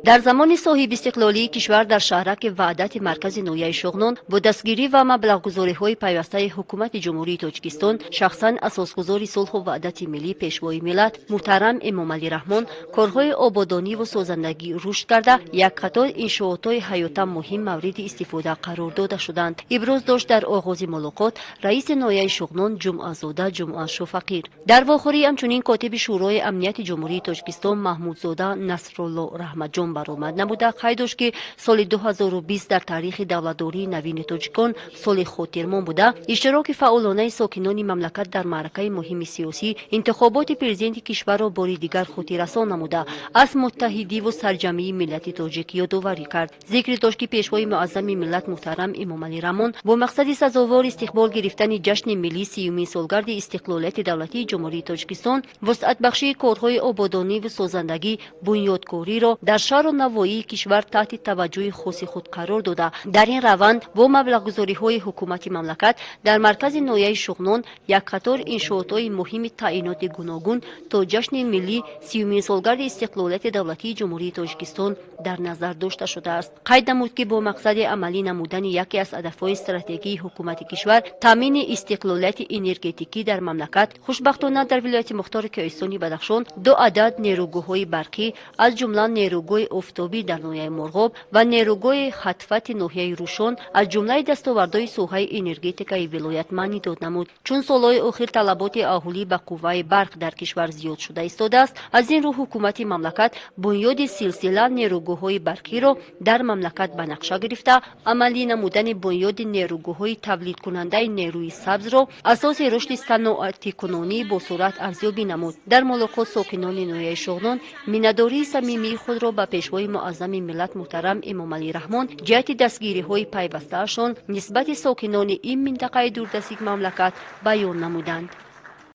در زمان صاحب استقلالی کشور در شهرک وحدت مرکز نویه شغنان با دستگیری و مبلغگذاری‌های پیوسته حکومت جمهوری تاجیکستان شخصا اساسگزار صلح و وحدت ملی پیشوای ملت محترم امامعلی رحمان کارهای آبادانی و سازندگی رشد کرده یک قطار انشاءات‌های حیاتا مهم مورد استفاده قرار داده شدند. ابراز داشت در آغاز ملاقات رئیس نویه شغنان جمعه‌زاده جمعه‌شو فقیر. در واخری همچنین کاتب شورای امنیت جمهوری تاجیکستان محمودزاده نصرالله رحمتجان برآمد نموده قید داشت که سال 2020 در تاریخ دولتداری نوین تاجیکان سال خاطرمان بوده. اشتراک فعالانه ساکنان مملکت در معرکه مهم سیاسی انتخابات پرزیدنت کشور را بار دیگر خاطررسان نموده از متحدی و سرجمعی ملت تاجیک یادآوری کرد. ذکر داشت که پیشوای معظم ملت محترم امامعلی رحمان با مقصد سزاوار استقبال گرفتن جشن ملی 30 سالگرد استقلالیت دولتی جمهوری تاجیکستان وسعت بخشی کارهای آبادانی و سازندگی بنیادکاری را در شهر و نواحی کشور تحت توجه خاص خود قرار داده. در این روند با مبلغگذاری‌های حکومت مملکت در مرکز نویه شغنان یک قطار انشاءات‌های مهم تعیینات گوناگون تا جشن ملی 30 سالگرد استقلالیت دولتی جمهوری تاجیکستان در نظر داشته شده است. قید نمود که با مقصد عملی نمودن یکی از هدف‌های استراتژیکی حکومت کشور تامین استقلالیت انرژتیکی در مملکت، خوشبختانه در ولایت مختار کوهستانی بدخشان 2 عدد نیروگاه‌های برقی از جمله نیروگاه آفتابی در ناحیه مرغاب و نیروگاه خطفت ناحیه روشن از جمله دستاوردهای ساحه انرژتیکای ولایت معنی داد نمود. چون سالهای اخیر طلبات اهالی به قوه برق در کشور زیاد شده ایستاده است، از این رو حکومت مملکت بنیاد سلسله نیروگاه‌های برقی را در مملکت به نقشه گرفته عملی نمودن بنیاد نیروگاه‌های تولید کننده نیروی سبز را اساس رشد صنعتی کنونی با سرعت ارزیابی نمود. در ملاقات ساکنان نویه شغنان مینه‌داری صمیمی خود را به پیشوای معظم ملت محترم امامعلی رحمان جهت دستگیری‌های پیوسته‌شان نسبت ساکنان این منطقه دوردست مملکت بیان نمودند.